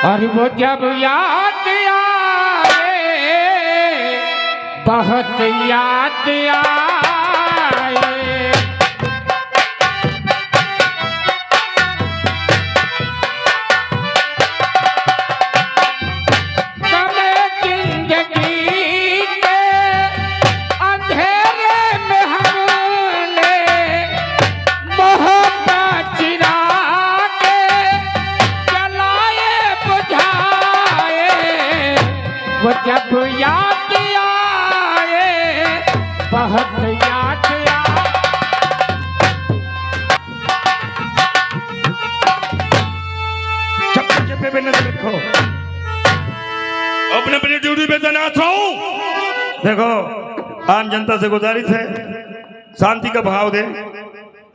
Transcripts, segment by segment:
और वो जब याद आए बहुत याद आए। समय जिंदगी के अंधेरे में हमने मोहब्बत चिरा के जलाए बुझाए। वो जब याद आए बहुत याद आए। चप्पे पे नजर रखो, अपने अपनी ड्यूटी पे तैनात रहो। देखो, आम जनता से गुजारिश है शांति का भाव दे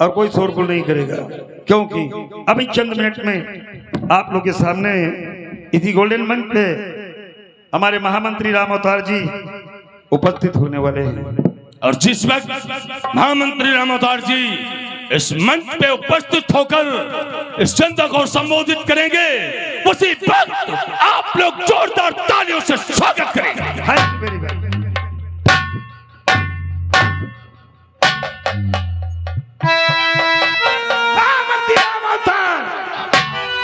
और कोई शोरगुल नहीं करेगा, क्योंकि अभी चंद मिनट में आप लोग के सामने इसी गोल्डन मंच पे हमारे महामंत्री राम अवतार जी उपस्थित होने वाले हैं। और जिस वक्त महामंत्री राम अवतार जी इस मंच पे उपस्थित होकर इस जनता को संबोधित करेंगे, उसी वक्त आप लोग जोरदार तालियों से स्वागत करेंगे। महामंत्री राम अवतार,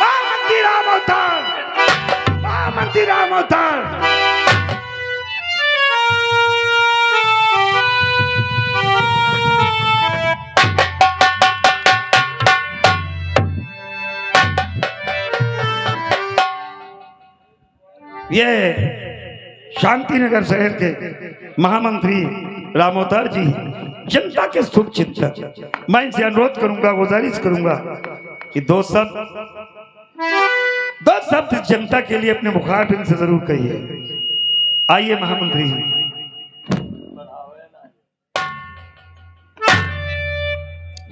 महामंत्री राम अवतार, महामंत्री राम अवतार। ये शांतिनगर शहर के महामंत्री राम अवतार जी जनता के सुख चिंतक। मैं इनसे अनुरोध करूंगा, गुजारिश करूंगा कि दो शब्द जनता के लिए अपने मुखारबिन से जरूर कहिए। आइए महामंत्री जी।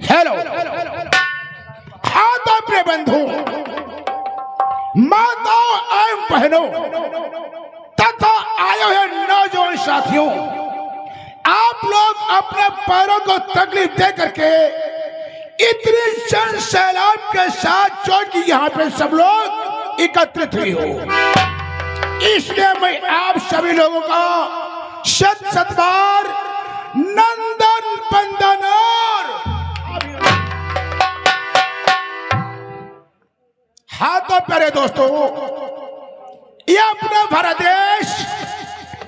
हेलो, हाँ तो प्रिय बंधु, माताओं एवं बहनों तथा आए हुए नौजवान साथियों, आप लोग अपने पैरों को तकलीफ दे करके इतनी जन सैलाब के साथ जो कि यहाँ पे सब लोग एकत्रित हुए हो, इसलिए मैं आप सभी लोगों का शत शत बार नंदन बंदन और हाँ तो प्यारे दोस्तों, ये अपना भारत देश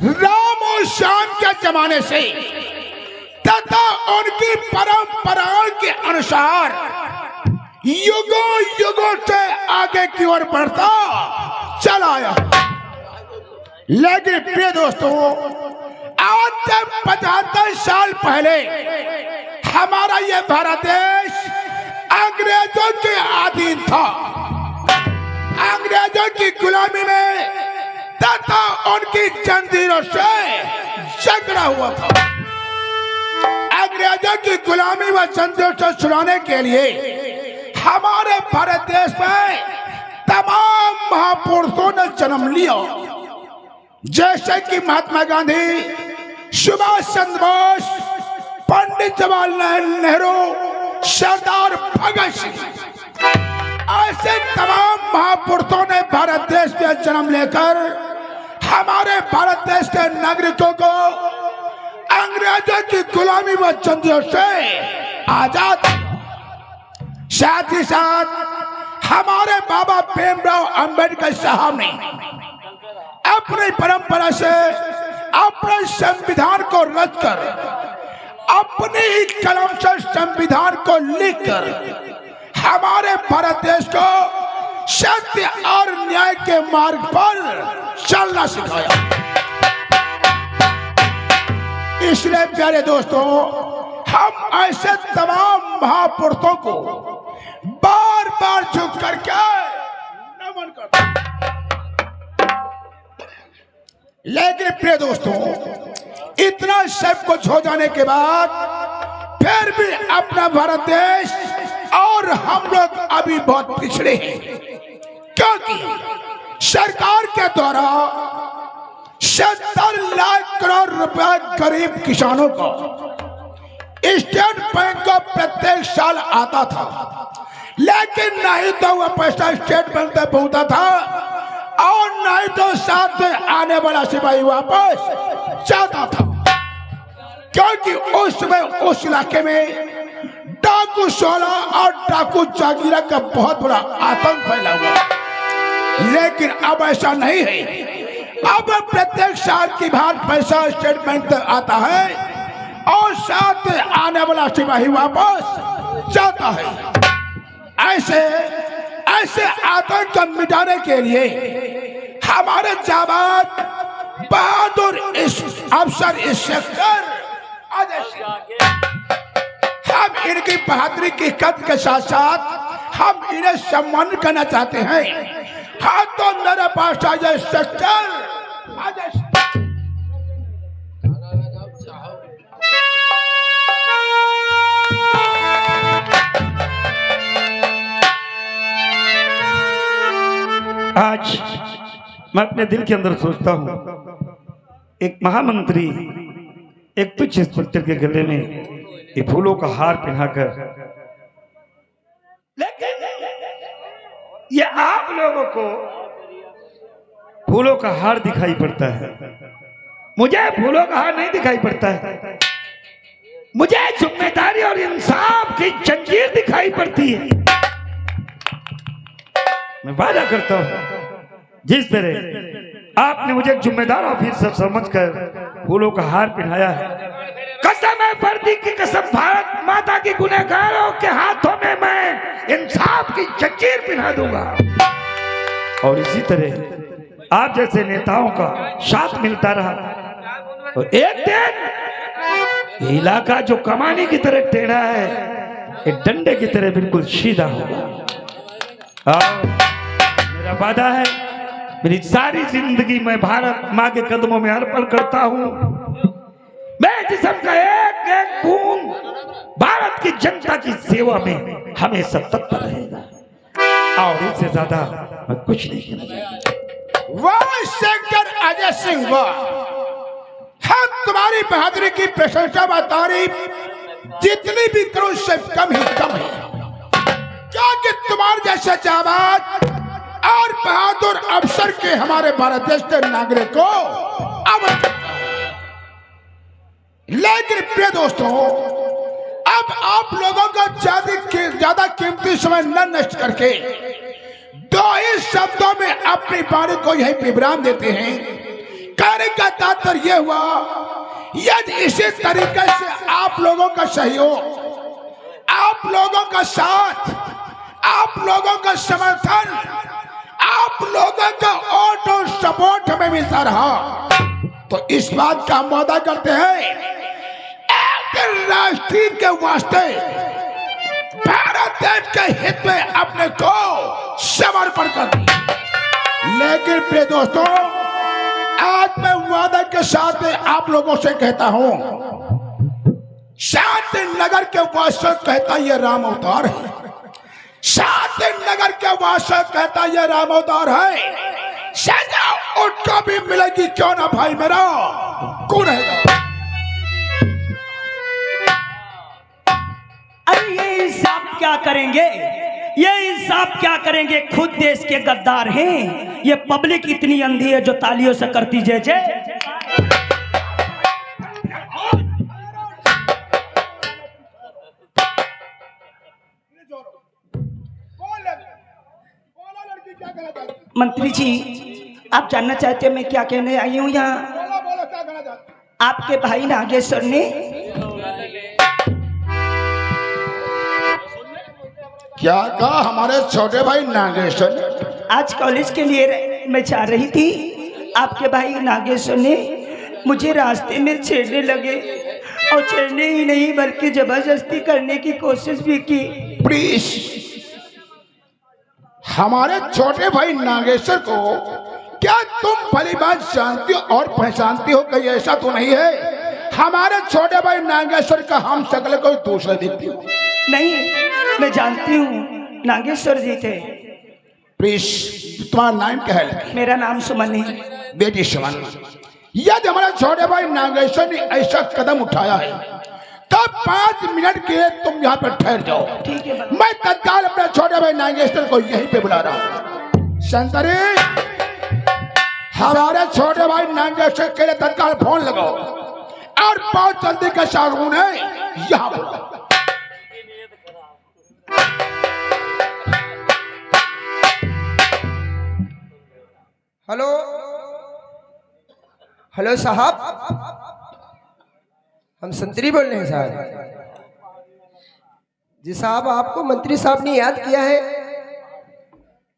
राम और श्याम के जमाने से तथा उनकी परंपराओं के अनुसार युगों युगों से आगे की ओर बढ़ता चला आया। लेकिन प्रिय दोस्तों, आज से 75 साल पहले हमारा ये भारत देश अंग्रेजों के अधीन था, अंग्रेजों की गुलामी में तथा उनकी जंजीरों से जकड़ा हुआ था। अंग्रेजों की गुलामी व जंजीरों से छुड़ाने के लिए हमारे भारत देश में तमाम महापुरुषों ने जन्म लिया, जैसे कि महात्मा गांधी, सुभाष चंद्र बोस, पंडित जवाहरलाल नेहरू, सरदार भगत सिंह। ऐसे तमाम महापुरुषों ने भारत देश में जन्म लेकर हमारे भारत देश के नागरिकों को अंग्रेजों की गुलामी व जंजीरों से आजाद। साथ ही साथ हमारे बाबा भीमराव अंबेडकर साहब ने अपनी परंपरा से अपने संविधान को रचकर अपनी ही कलम से संविधान को लिखकर हमारे भारत देश को सत्य और न्याय के मार्ग पर चलना सिखाया। इसलिए प्यारे दोस्तों, हम ऐसे तमाम महापुरुषों को बार बार झुक करके नमन करते। लेकिन प्रिय दोस्तों, इतना सब कुछ हो जाने के बाद फिर भी अपना भारत देश और हम लोग अभी बहुत पिछड़े हैं, क्योंकि सरकार के द्वारा 70 लाख करोड़ रुपए गरीब किसानों को स्टेट बैंक को प्रत्येक साल आता था, लेकिन नहीं तो वह पैसा स्टेट बैंक तक पहुंचता था मैं तो साथ में आने वाला सिपाही वापस जाता था, क्योंकि उस समय उस इलाके में डाकू शोला और डाकू जागीरा का बहुत बड़ा आतंक फैला हुआ। लेकिन अब ऐसा नहीं है। अब प्रत्येक साल की बार पैसा स्टेटमेंट आता है और साथ में आने वाला सिपाही वापस जाता है। ऐसे आतंक को मिटाने के लिए हमारे जाबाज बहादुर अफसर इंस्पेक्टर हम इनकी बहादुरी की कद के साथ साथ हम इन्हें सम्मान करना चाहते हैं। हाँ तो मेरे पास आ जाए इंस्पेक्टर। आज मैं अपने दिल के अंदर सोचता हूं, एक महामंत्री एक तुच्छ इंस्पेक्टर के गले में ये फूलों का हार पहनाकर, लेकिन ये आप लोगों को फूलों का हार दिखाई पड़ता है, मुझे फूलों का हार नहीं दिखाई पड़ता है। मुझे जिम्मेदारी और इंसाफ की जंजीर दिखाई पड़ती है। मैं वादा करता हूं, जिस तरह आपने मुझे जिम्मेदार ऑफिसर समझकर फूलों का हार पहनाया है, कसम है वर्दी की कसम, भारत माता की गुनहगारों के हाथों में मैं इंसाफ की जंजीर पहना दूंगा। और इसी तरह आप जैसे नेताओं का साथ मिलता रहा तो एक दिन ये इलाका जो कमानी की तरह टेढ़ा है, एक डंडे की तरह बिल्कुल सीधा होगा। मेरा वादा है, मेरी सारी जिंदगी मैं भारत माँ के कदमों में अर्पण करता हूँ। मैं जिस्म का एक एक बूंद भारत की जनता की सेवा में हमेशा तत्पर रहेगा और इससे ज्यादा मैं कुछ नहीं कहना। वाह सेक्टर अजय सिंह, वाह, हम तुम्हारी बहादुरी की प्रशंसा व तारीफ जितनी भी करो उससे कम ही कम है, क्योंकि तुम्हारे जैसे जाबाज और बहादुर अफसर के हमारे भारत देश के नागरिक को अब। लेकिन प्रिय दोस्तों, अब आप लोगों का ज्यादा कीमती समय न नष्ट करके दो ही शब्दों में अपनी बाणी को यही विवरण देते हैं। कहने का तात्पर्य यह हुआ, यदि इसी तरीके से आप लोगों का सहयोग, आप लोगों का साथ, आप लोगों का समर्थन, आप लोगों का वोट और सपोर्ट हमें मिलता रहा तो इस बात का हम वादा करते हैं, एक राष्ट्र के वास्ते भारत देश के हित में अपने को समर्पण कर दिया। लेकिन प्रिय दोस्तों, आज मैं वादा के साथ आप लोगों से कहता हूं, शांति नगर के वास्तव कहता यह राम अवतार है, शांति नगर के वास्तव कहता यह राम अवतार है। सजा उनको भी मिलेगी क्यों ना भाई मेरा, कौन है? अरे ये इंसाफ क्या करेंगे, ये इंसाफ क्या करेंगे? खुद देश के गद्दार हैं। ये पब्लिक इतनी अंधी है जो तालियों से करती जय जय। मंत्री जी, आप जानना चाहते हैं मैं क्या कहने आई हूँ यहाँ? आपके भाई नागेश्वर ने क्या कहा? हमारे छोटे भाई नागेश्वर आज कॉलेज के लिए मैं जा रही थी, आपके भाई नागेश्वर ने मुझे रास्ते में छेड़ने लगे और छेड़ने ही नहीं बल्कि जबरदस्ती करने की कोशिश भी की। प्लीज, हमारे छोटे भाई नागेश्वर को क्या तुम भली बात जानती हो और पहचानती हो? कहीं ऐसा तो नहीं है हमारे छोटे भाई नागेश्वर का हम शक्ल कोई दूसरा दिखती हो? नहीं, मैं जानती हूँ नागेश्वर जी थे। प्लीज, तुम्हारा नाम क्या है? मेरा नाम सुमन है। बेटी सुमन, यदि हमारे छोटे भाई नागेश्वर ने ऐसा कदम उठाया है तब 5 मिनट के लिए तुम यहाँ पर ठहर जाओ। ठीक है। मैं तत्काल अपने छोटे भाई नागेश्वर को यहीं पे बुला रहा हूँ। शंकरी, हमारे छोटे भाई नागेश्वर के लिए तत्काल फोन लगाओ और बहुत जल्दी के साथ उन्हें यहाँ बुलाओ। हेलो हेलो साहब, हम संतरी बोल रहे हैं साहब। जी साहब, आपको मंत्री साहब ने याद किया है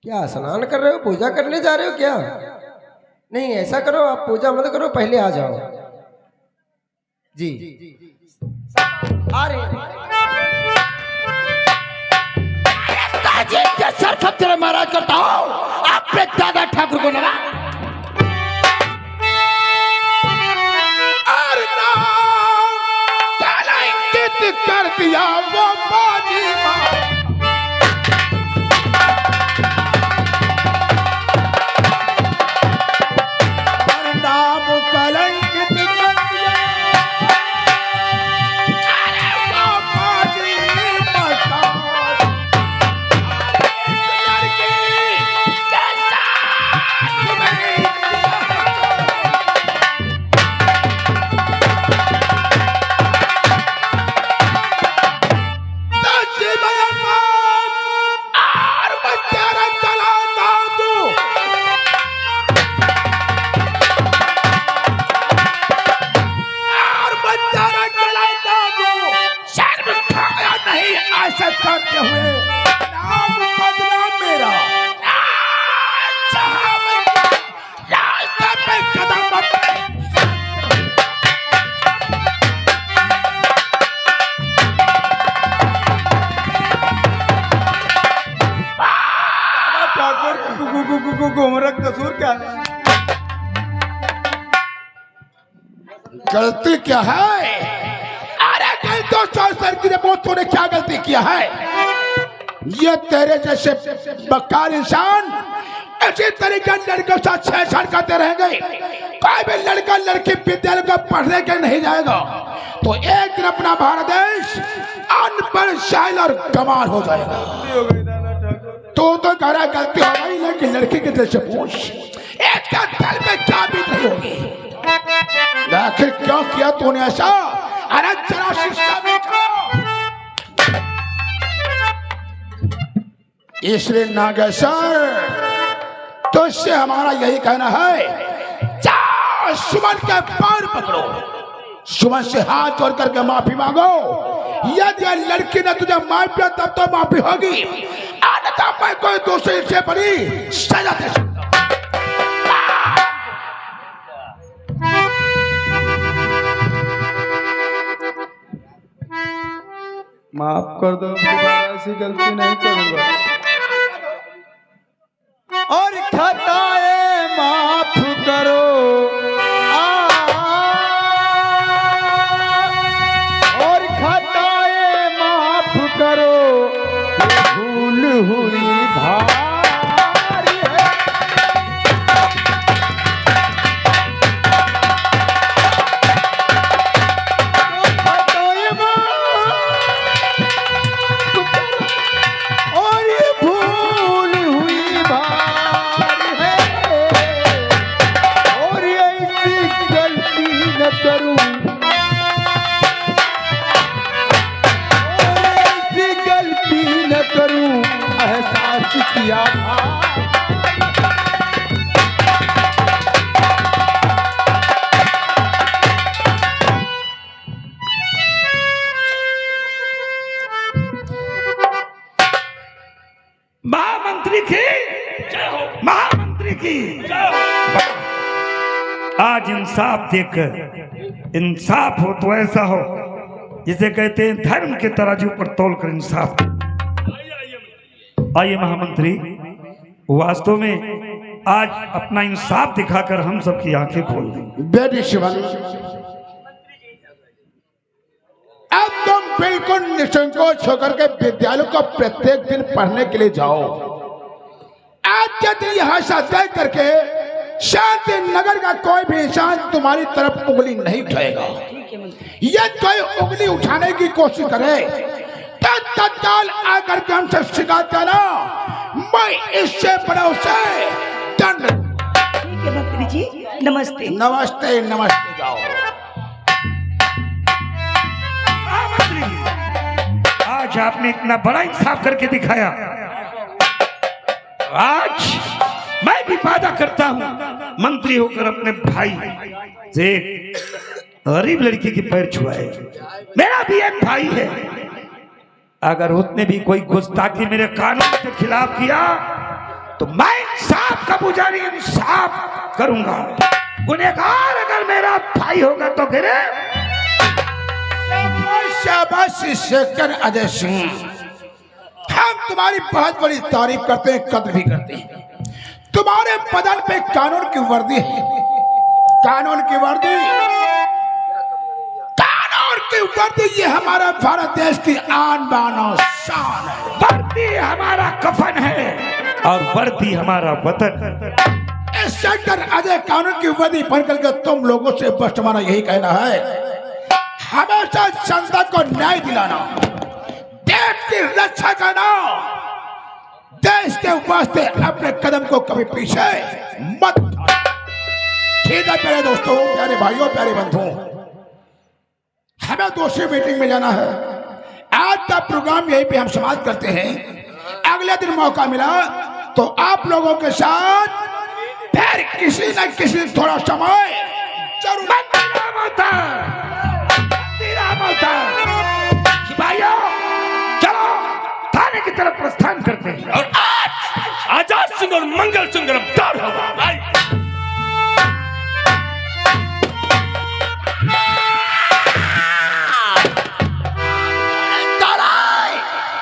क्या? स्नान कर रहे हो, पूजा करने जा रहे हो क्या? नहीं, ऐसा करो, आप पूजा मत करो, पहले आ जाओ। जी आ रहे सर खच्चर महाराज करता हूँ आपने दादा ठाकुर को लगा कर दिया वो बाजी नाम कलंकित कर दिया। अरे वो बाजी बता लड़की कैसा करते हुए नाम बदला मेरा रास्ते पे कदम ठाकुर घूमरक कसूर क्या है? गलती क्या है? सर की रिपोर्ट तूने क्या गलती किया है? ये तेरे जैसे बक्कार इंसान इसी तरीके लड़कों से छेड़छाड़ करते रहेंगे। कोई भी लड़का लड़की विद्यालय का पढ़ने के नहीं जाएगा तो एक दिन अपना भारत देश अनपढ़ शाइल और कमाल हो जाएगा। तो कह रहा गलती हो गई, लेकिन लड़की के दिल से पूछ एक दिल में क्या बीत रही होगी? आखिर क्यों किया तूने ऐसा? अरे जरा शिक्षा देखो। इसलिए नागेश्वर तुझसे हमारा यही कहना है, जाओ सुमन के पैर पकड़ो, सुमन से हाथ जोड़ करके माफी मांगो। यदि लड़की ने तुझे माफ किया तब तो माफी होगी, अन्यथा मैं कोई दूसरी से बड़ी सजा दे सकता। माफ कर दो, दोबारा ऐसी गलती नहीं करूंगा और खताएं माफ करो। और खताएं माफ करो, भूल हुई भारी है। और ये भूल हुई भारी है, और ऐसी गलती न करूं, और ऐसी गलती न करूं, एहसास किया था। महामंत्री की महामंत्री की आज इंसाफ देखकर, इंसाफ हो तो ऐसा हो जिसे कहते हैं धर्म के तराजू पर तोलकर इंसाफ। आइए महामंत्री, वास्तव में आज अपना इंसाफ दिखाकर हम सबकी आंखें खोल दें। बेटी शिवन, अब तुम बिल्कुल निसंकोच होकर के विद्यालय को प्रत्येक दिन पढ़ने के लिए जाओ। आज के दिन यहाँ से देख करके शांति नगर का कोई भी इंसान तुम्हारी तरफ उंगली नहीं उठाएगा। ये कोई उंगली उठाने की कोशिश करे तो तत्काल आकर के हमसे शिकायत करना, मैं इससे बड़ा उसे दंड। ठीक है मंत्री जी, नमस्ते। नमस्ते नमस्ते। जाओ आज आपने इतना बड़ा इंसाफ करके दिखाया। आज मैं भी वादा करता हूं मंत्री होकर अपने भाई से गरीब लड़की के पैर छुआए। मेरा भी एक भाई है, अगर उसने भी कोई गुस्ताखी मेरे कानून के खिलाफ किया तो मैं इंसाफ का पुजारी इंसाफ करूंगा। गुनहगार अगर मेरा भाई होगा तो गिरे। शाबाश शेखर अजय सिंह, हम तुम्हारी बहुत बड़ी तारीफ करते हैं, कद्र भी करते हैं। तुम्हारे बदन पे कानून की वर्दी है, कानून की वर्दी, कानून की वर्दी, ये हमारा भारत देश की आन बान और शान है। वर्दी हमारा कफन है और वर्दी हमारा वतन। शेखर अजय कानून की वर्दी पहन करके तुम लोगों से बस हमारा यही कहना है, हमेशा जनता को न्याय दिलाना, देश की रक्षा करना, देश के वास्ते अपने कदम को कभी पीछे मत। ठीक है प्यारे दोस्तों, प्यारे भाइयों, प्यारे बंधुओं, हमें दूसरी मीटिंग में जाना है। आज का प्रोग्राम यहीं पे हम समाप्त करते हैं। अगले दिन मौका मिला तो आप लोगों के साथ फिर किसी न किसी थोड़ा समय जरूर भाइयों, चलो थाने की तरफ प्रस्थान करते हैं। और आज आजाद सिंह और मंगल सिंह गिरफ्तार होगा।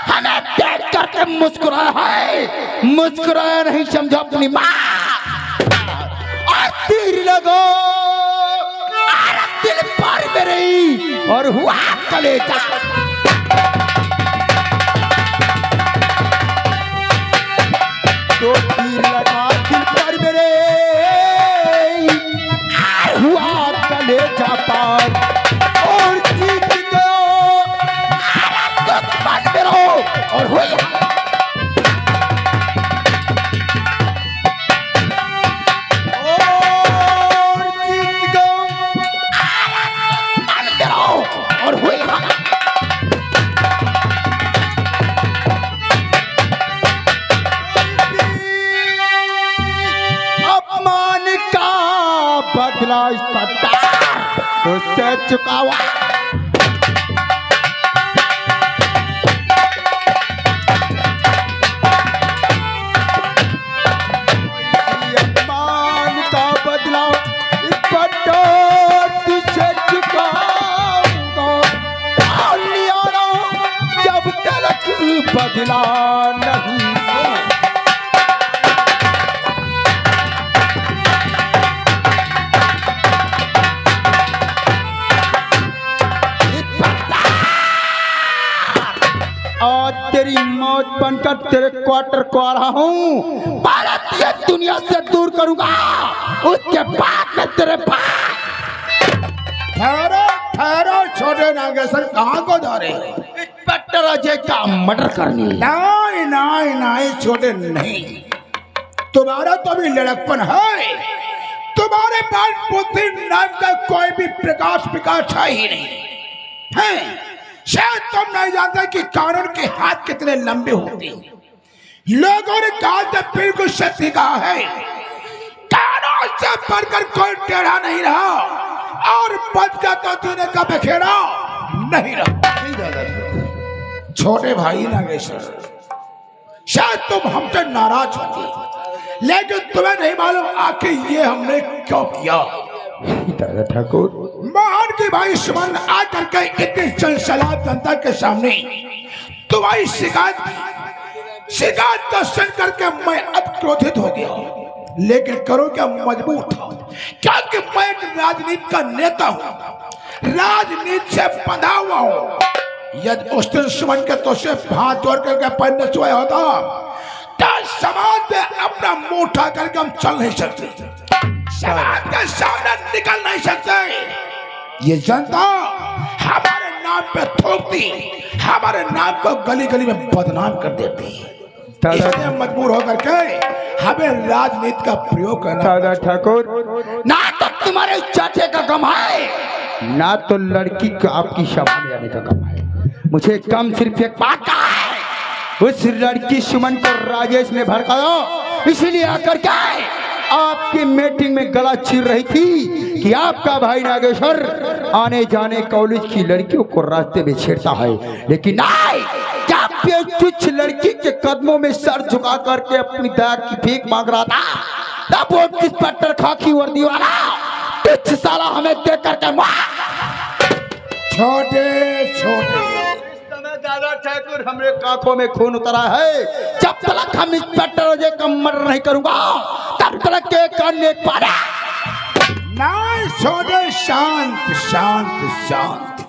हमें देख करके मुस्कुराया है, मुस्कुराया नहीं समझो अपनी माँ। और तीर लगो और दिल पर मेरी और हुआ कलेजा। तो तीर लगा दिल पर मेरे हुआ कलेजा पार और जीत गयो मन में रहो और हुई बदला उससे चुकावा। अपमान का बदला इस तुझसे चुकाऊंगा। जब तक बदला नहीं तेरी मौत बनकर तेरे क्वार्टर को आ रहा हूँ। भारत ये दुनिया से दूर करूंगा, उसके बाद मैं तेरे पास। ठहरो ठहरो छोटे नागेश्वर, कहाँ को जा रहे हो? इंस्पेक्टर अजय का मर्डर करने। नहीं नहीं नहीं छोटे नहीं, तुम्हारा तो अभी लड़कपन है, तुम्हारे पास बुद्धि नाम का कोई भी विकास है ही नहीं है। शायद तुम नहीं जानते कि कानून के हाथ कितने लंबे होते हैं। लोगों ने कहा था, बिल्कुल सत्य कहा है, कानून से बढ़कर कोई टेढ़ा नहीं रहा और बच गया तो तूने का बखेड़ा नहीं रहा। छोटे भाई नागेश्वर, शायद तुम हमसे नाराज होंगे, लेकिन तुम्हें नहीं मालूम आखिर ये हमने क्यों किया। दादा ठाकुर, महान की भाई सुमन आकर के इतनी चलचलात जनता के सामने तुम्हारी शिकायत को सुन करके मैं अब क्रोधित हो गया, लेकिन करो क्या, मजबूर था, क्योंकि मैं एक राजनीति का नेता हूँ, राजनीति से बंधा हुआ हूँ। यदि उस दिन सुमन के तो से हाथ जोड़ करके पैर न छुआ होता तो समाज में अपना मुंह उठा करके हम चल नहीं सकते, समाज के सामने निकल नहीं सकते। ये जनता हमारे नाम पे थूकती, हमारे नाम को गली गली में बदनाम कर देती, इसलिए मजबूर होकर के हमें राजनीति का प्रयोग करना। दादा ठाकुर, ना तो तुम्हारे चाचे का गम है, ना तो लड़की का आपकी सभा में आने का गम है। मुझे कम सिर्फ एक बात का है, उस लड़की सुमन को राजेश ने भड़काया, इसीलिए आकर क्या है आपकी मीटिंग में गला चीर रही थी कि आपका भाई नागेश्वर आने जाने कॉलेज की लड़कियों को रास्ते में छेड़ता है, लेकिन नहीं, जब तुच्छ लड़की के कदमों में सर झुका करके अपनी दया की भीख मांग रहा था, तब वो इंस्पेक्टर खाकी वर्दी वाला तुच्छ साला हमें देख करके छोटे छोटे दादा ठाकुर, हमरे आंखों में खून उतरा है। जब तक हम इंस्पेक्टर अजय का मर्डर नहीं करूंगा, तब तक के करने पारा नहीं। छोटे शांत शांत शांत,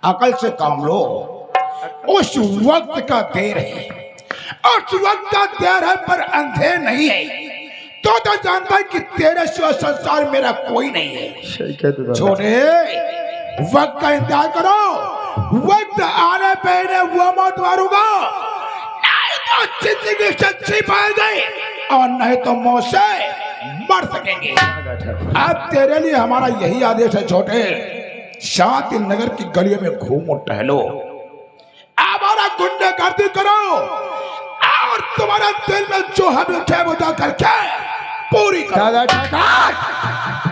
अकल से काम लो। उस वक्त का देर है, उस वक्त का देर है, पर अंधेर नहीं है। तो जानता है कि तेरे सिवा संसार मेरा कोई नहीं है। छोटे वक्त का इंतजार करो, वक्त आने पे वो मौत मारूंगा, नहीं तो जिंदगी से छिपाएंगे और नहीं तो मौत से मर सकेंगे। अब तेरे लिए हमारा यही आदेश है छोटे, शांति नगर की गलियों में घूमो टहलो, हमारा गुंडागर्दी करो और तुम्हारे दिल में जो हम उठे बुझा करके पूरी करो। दादा ठाकुर,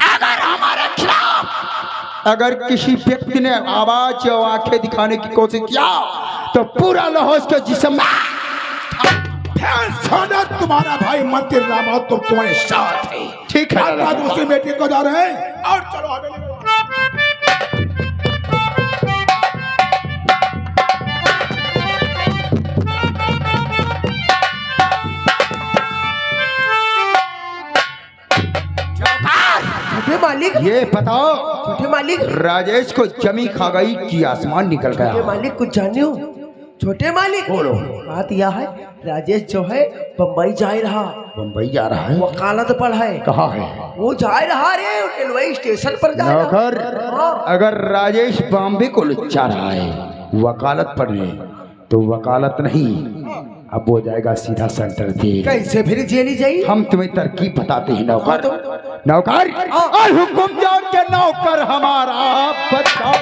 अगर हमारे खिलाफ अगर किसी व्यक्ति ने आवाज या आंखें दिखाने की कोशिश किया तो पूरा लौह उसके जिस्म में। तुम्हारा भाई मंत्री रामा तो तुम्हारे साथ है। ठीक है, आज दूसरी मीटिंग को जा रहे हैं और चलो हवेली में। मालिक, ये बताओ छोटे मालिक, राजेश को जमी खा गई कि आसमान निकल गया? छोटे मालिक कुछ जाने हो? छोटे मालिक बोलो। बात यह है, राजेश जो है बम्बई जा रहा। बम्बई जा रहा है? वकालत पर है। कहाँ है वो जा रहा रे, रेलवे स्टेशन पर जा रहा। नौकर, अगर राजेश बॉम्बे को जा रहा है वकालत पढ़ने, तो वकालत नहीं, अब वो जाएगा सीधा सेंटर जेल। कैसे फिर जेल जाइए? हम तुम्हें तरकीब बताते हैं नौकर। नौकर और हुकुम जान के नौकर हमारा बताओ।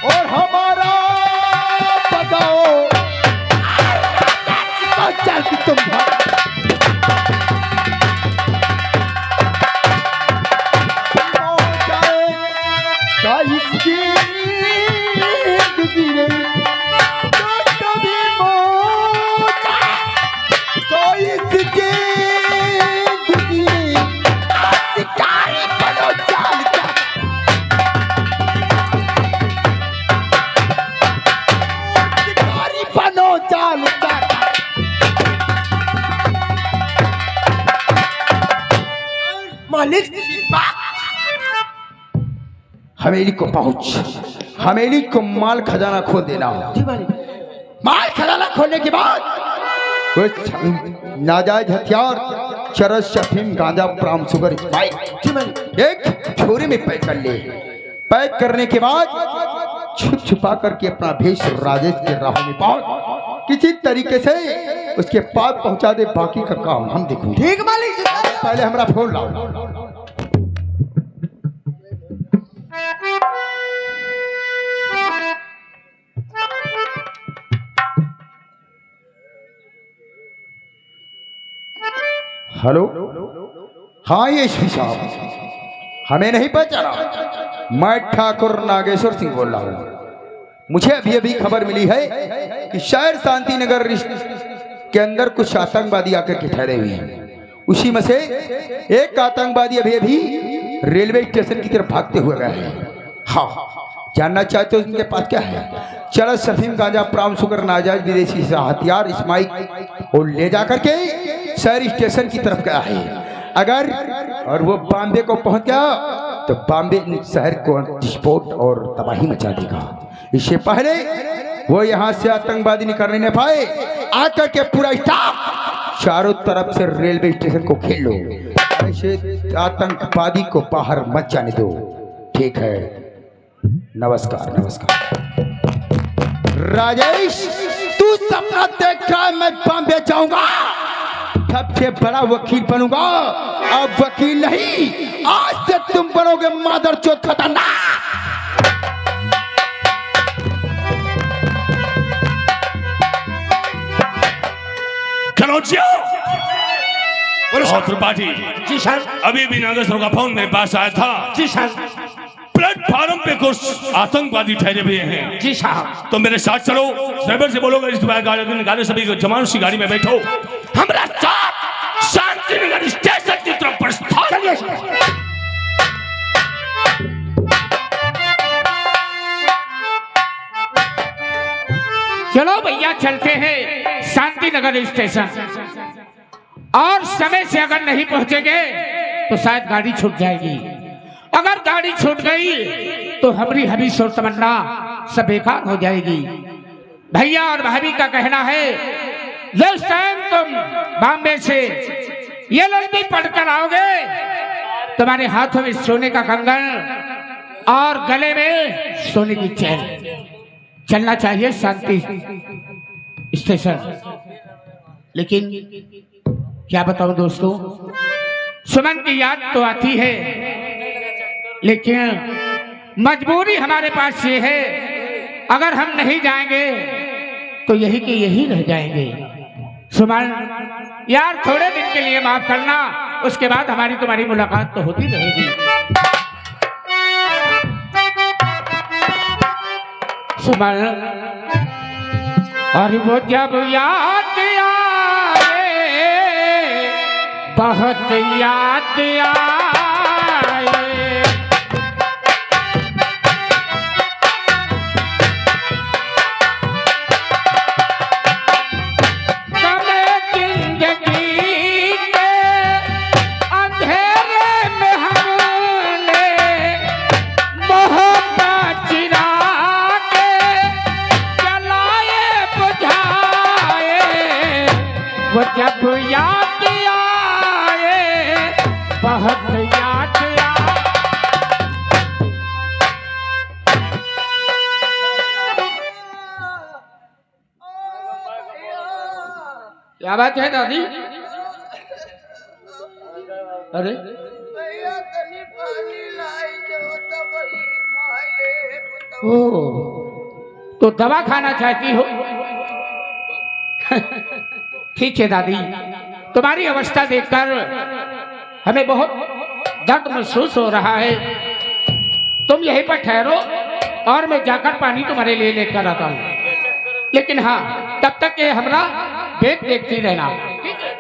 और हमारा बताओ। चल तुम मालिक, हवेली को पहुंच, हवेली को माल खजाना खोल देना। माल खजाना खोलने के बाद कुछ नाजायज हथियार, चरस, शफीम, गांजा, ब्राउन शुगर, एक छोरे में पैक कर ले। पैक करने के बाद छुप छुपा करके अपना भेष राजेश के राहों में पहुंच, किसी तरीके से उसके पास पहुंचा दे। बाकी का काम हम देखो। ठीक मालिक। पहले हमारा फोन लाओ। हेलो, हाँ ये एसपी साहब, हमें नहीं पहचाना? मैं ठाकुर नागेश्वर सिंह बोल रहा हूँ। मुझे अभी अभी खबर मिली है कि शहर शांति नगर के अंदर कुछ आतंकवादी आकर के ठहरे हुए हैं। उसी में से एक आतंकवादी अभी अभी रेलवे स्टेशन की तरफ भागते हुए गए हैं। हाँ, जानना चाहते हो उनके पास क्या है? चरस, सफीम, गांजा, ब्राउन शुगर, नाजायज विदेशी हथियार, स्माइक और ले जाकर के शहर स्टेशन की तरफ गया है। अगर और वो बॉम्बे को पहुंच गया तो बॉम्बे शहर को विस्फोट और तबाही मचा देगा। इससे पहले वो यहाँ से आतंकवादी निकलने न पाए, आकर के पूरा स्टाफ चारों तरफ से रेलवे स्टेशन को घेर लो। ऐसे आतंकवादी को बाहर मत जाने दो, ठीक है? नमस्कार नमस्कार। राजेश, तू सपना देख रहा है मैं बॉम्बे जाऊंगा, सबसे बड़ा वकील बनूंगा। अब वकील नहीं, आज से तुम बनोगे मादरचोद खतरनाक। कनौजिया और त्रिपाठी जी सर। अभी भी नागेश्वर का फोन मेरे पास आया था। जी सर। प्लेटफार्म पे कुछ आतंकवादी ठहरे हुए हैं। जी साहब। तो मेरे साथ चलो, ड्राइवर से बोलोगे इस गाड़ी निकाले, सभी जवानों की गाड़ी में बैठो, हमारा साथ शांतिनगर स्टेशन की तरफ प्रस्थान। चलिए सर। चलो भैया चलते हैं शांतिनगर स्टेशन, और समय से अगर नहीं पहुंचेंगे तो शायद गाड़ी छूट जाएगी। अगर गाड़ी छूट गई तो हमारी हबीस और तमन्ना सब बेकार हो जाएगी। भैया और भाभी का कहना है जिस टाइम तुम बॉम्बे से ये लड़की पढ़कर आओगे, तुम्हारे हाथों में सोने का कंगन और गले में सोने की चैन। चलना चाहिए शांति स्टेशन। लेकिन क्या बताऊं दोस्तों, सुमन की याद तो आती है, लेकिन मजबूरी हमारे पास ये है, अगर हम नहीं जाएंगे तो यही के यही रह जाएंगे। सुमन यार, थोड़े दिन के लिए माफ करना, उसके बाद हमारी तुम्हारी मुलाकात तो होती रहेगी। सुमन, और वो जब याद आए, बहुत याद आए, कमे जिंदगी के अंधेरे में हमने मोहब्बत चिरा के जलाए बुझाए, वो जब याद आए, बहुत याद आए। क्या बात है दादी? अरे ओ, तो दवा खाना चाहती हो? ठीक है दादी, तुम्हारी अवस्था देखकर हमें बहुत दर्द महसूस हो रहा है। तुम यहीं पर ठहरो और मैं जाकर पानी तुम्हारे लिए लेकर आता हूँ। लेकिन हाँ, तब तक ये हमारा वेट देखती रहना। ठीक है?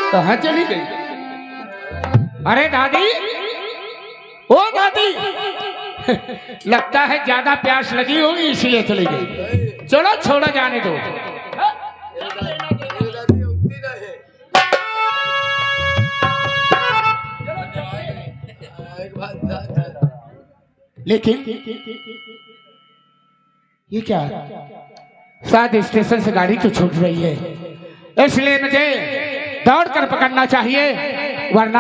कहाँ चली गई? अरे दादी, ओ दादी, लगता है ज्यादा प्यास लगी होगी इसलिए चली गई। चलो छोड़ो, जाने दो। लेकिन ये क्या, शायद स्टेशन से गाड़ी तो छूट रही है, इसलिए मुझे दौड़ कर पकड़ना चाहिए, वरना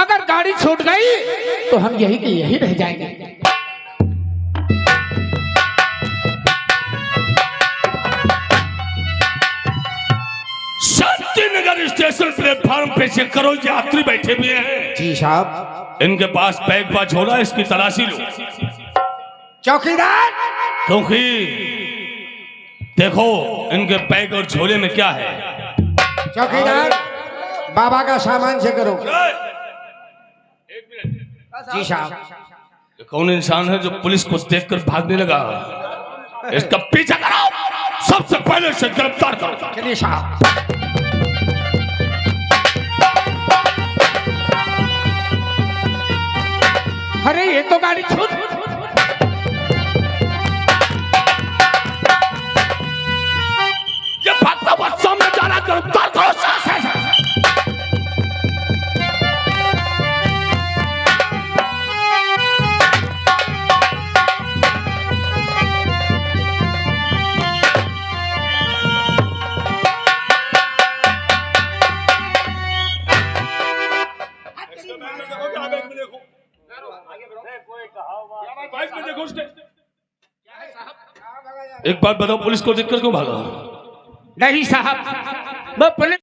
अगर गाड़ी छूट गई तो हम यही के यही रह जाएंगे। शांतिनगर स्टेशन प्लेटफॉर्म पे चेक करो, यात्री बैठे हुए हैं। जी साहब। इनके पास बैग पास झोला, इसकी तलाशी लो। चौकीदार। क्योंकि देखो इनके बैग और झोले में क्या है। चौकीदार, बाबा का सामान चेक करो। जी साहब। ये कौन इंसान है जो पुलिस को देखकर भागने लगा? इसका पीछा करो, सबसे पहले से गिरफ्तार करो। चलिए साहब। अरे ये तो गाड़ी छूट। ये भागता हुआ सामने जा रहा गिरफ्तार करो। एक बात बताओ, पुलिस को देखकर क्यों भागा? नहीं साहब, मैं पुलिस